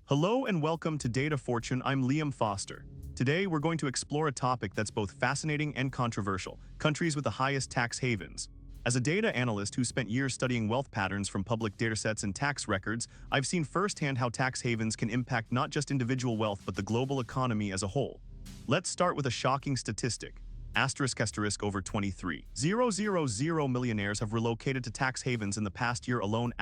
Hello and welcome to Data Fortune. I'm Liam Foster. Today, we're going to explore a topic that's both fascinating and controversial: countries with the highest tax havens. As a data analyst who spent years studying wealth patterns from public datasets and tax records, I've seen firsthand how tax havens can impact not just individual wealth but the global economy as a whole. Let's start with a shocking statistic. Over 23,000 millionaires have relocated to tax havens in the past year alone.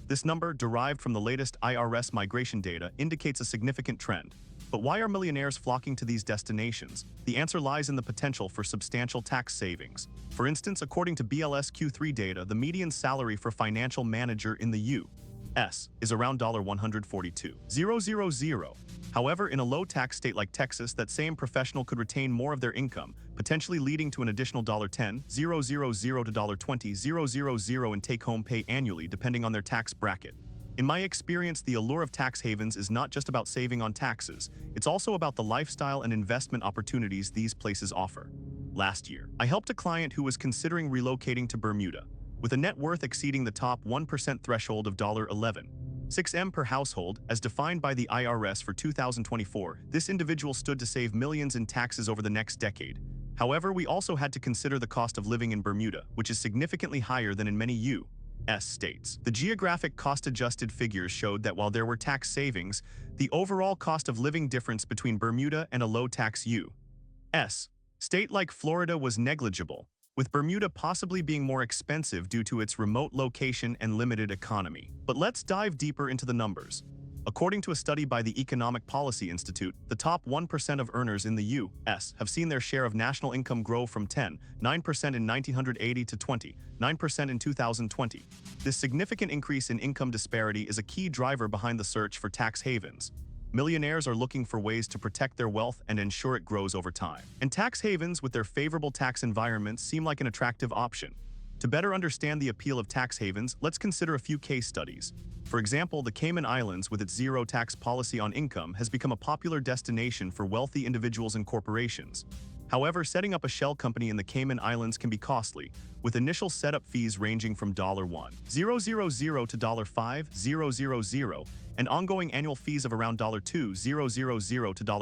This number, derived from the latest IRS migration data, indicates a significant trend. But why are millionaires flocking to these destinations? The answer lies in the potential for substantial tax savings. For instance, according to BLS Q3 data, the median salary for financial manager in the U.S. is around $142,000. However, in a low-tax state like Texas, that same professional could retain more of their income, potentially leading to an additional $10,000 to $20,000 in take-home pay annually, depending on their tax bracket. In my experience, the allure of tax havens is not just about saving on taxes, it's also about the lifestyle and investment opportunities these places offer. Last year, I helped a client who was considering relocating to Bermuda, with a net worth exceeding the top 1% threshold of $11.6 per household, as defined by the IRS for 2024. This individual stood to save millions in taxes over the next decade. However, we also had to consider the cost of living in Bermuda, which is significantly higher than in many U.S. states. The geographic cost-adjusted figures showed that while there were tax savings, the overall cost of living difference between Bermuda and a low-tax U.S. state like Florida was negligible, with Bermuda possibly being more expensive due to its remote location and limited economy. But let's dive deeper into the numbers. According to a study by the Economic Policy Institute, the top 1% of earners in the U.S. have seen their share of national income grow from 9% in 1980 to 9% in 2020. This significant increase in income disparity is a key driver behind the search for tax havens. Millionaires are looking for ways to protect their wealth and ensure it grows over time. And tax havens, with their favorable tax environments, seem like an attractive option. To better understand the appeal of tax havens, let's consider a few case studies. For example, the Cayman Islands, with its zero tax policy on income, has become a popular destination for wealthy individuals and corporations. However, setting up a shell company in the Cayman Islands can be costly, with initial setup fees ranging from $1,000 to $5,000 and ongoing annual fees of around $2,000 to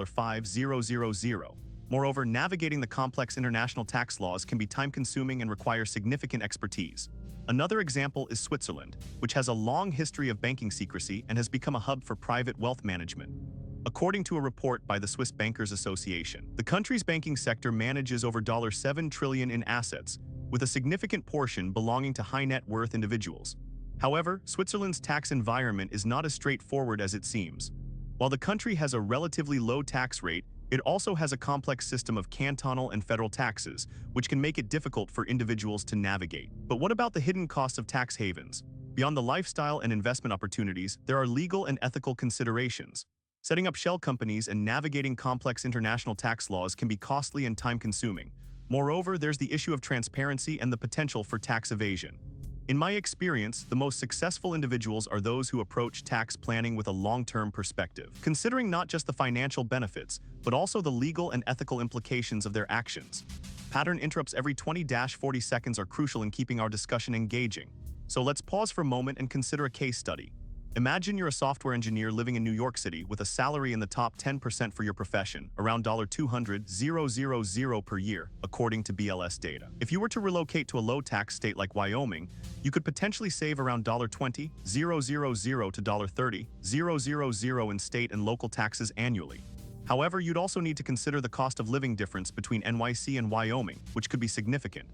$5,000. Moreover, navigating the complex international tax laws can be time-consuming and require significant expertise. Another example is Switzerland, which has a long history of banking secrecy and has become a hub for private wealth management. According to a report by the Swiss Bankers Association, the country's banking sector manages over $7 trillion in assets, with a significant portion belonging to high-net-worth individuals. However, Switzerland's tax environment is not as straightforward as it seems. While the country has a relatively low tax rate, it also has a complex system of cantonal and federal taxes, which can make it difficult for individuals to navigate. But what about the hidden costs of tax havens? Beyond the lifestyle and investment opportunities, there are legal and ethical considerations. Setting up shell companies and navigating complex international tax laws can be costly and time-consuming. Moreover, there's the issue of transparency and the potential for tax evasion. In my experience, the most successful individuals are those who approach tax planning with a long-term perspective, considering not just the financial benefits, but also the legal and ethical implications of their actions. Pattern interrupts every 20-40 seconds are crucial in keeping our discussion engaging. So let's pause for a moment and consider a case study. Imagine you're a software engineer living in New York City with a salary in the top 10% for your profession, around $200,000 per year, according to BLS data. If you were to relocate to a low-tax state like Wyoming, you could potentially save around $20,000 to $30,000 in state and local taxes annually. However, you'd also need to consider the cost of living difference between NYC and Wyoming, which could be significant.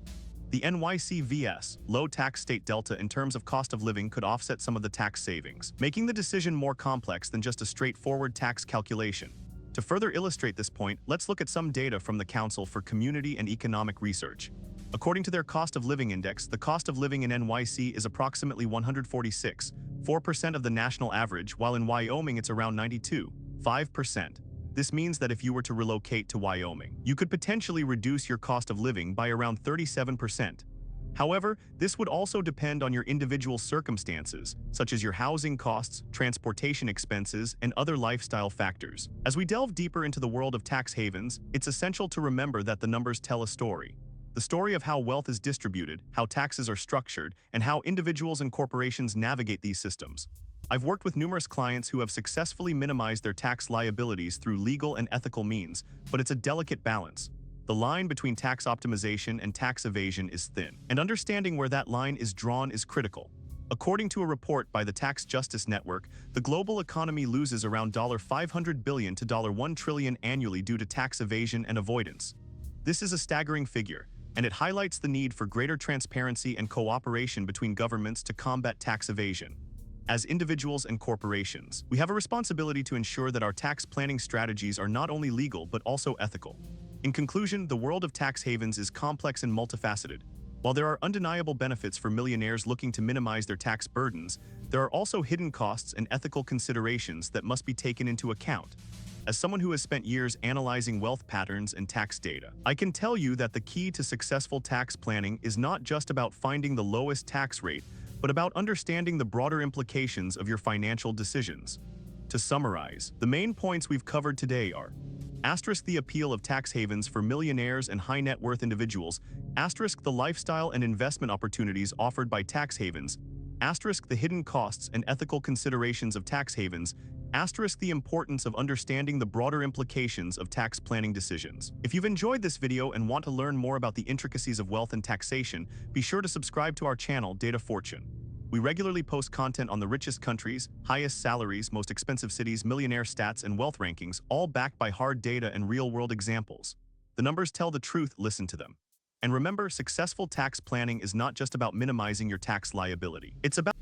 The NYC vs. low-tax state delta in terms of cost of living could offset some of the tax savings, making the decision more complex than just a straightforward tax calculation. To further illustrate this point, let's look at some data from the Council for Community and Economic Research. According to their cost of living index, the cost of living in NYC is approximately 146.4% of the national average, while in Wyoming it's around 92.5%. This means that if you were to relocate to Wyoming, you could potentially reduce your cost of living by around 37%. However, this would also depend on your individual circumstances, such as your housing costs, transportation expenses, and other lifestyle factors. As we delve deeper into the world of tax havens, it's essential to remember that the numbers tell a story. The story of how wealth is distributed, how taxes are structured, and how individuals and corporations navigate these systems. I've worked with numerous clients who have successfully minimized their tax liabilities through legal and ethical means, but it's a delicate balance. The line between tax optimization and tax evasion is thin, and understanding where that line is drawn is critical. According to a report by the Tax Justice Network, the global economy loses around $500 billion to $1 trillion annually due to tax evasion and avoidance. This is a staggering figure, and it highlights the need for greater transparency and cooperation between governments to combat tax evasion. As individuals and corporations, we have a responsibility to ensure that our tax planning strategies are not only legal but also ethical. In conclusion, the world of tax havens is complex and multifaceted. While there are undeniable benefits for millionaires looking to minimize their tax burdens, there are also hidden costs and ethical considerations that must be taken into account. As someone who has spent years analyzing wealth patterns and tax data, I can tell you that the key to successful tax planning is not just about finding the lowest tax rate, but about understanding the broader implications of your financial decisions. To summarize, the main points we've covered today are: the appeal of tax havens for millionaires and high net worth individuals, the lifestyle and investment opportunities offered by tax havens, the hidden costs and ethical considerations of tax havens, the importance of understanding the broader implications of tax planning decisions. If you've enjoyed this video and want to learn more about the intricacies of wealth and taxation, be sure to subscribe to our channel, Data Fortune. We regularly post content on the richest countries, highest salaries, most expensive cities, millionaire stats, and wealth rankings, all backed by hard data and real-world examples. The numbers tell the truth, listen to them. And remember, successful tax planning is not just about minimizing your tax liability. It's about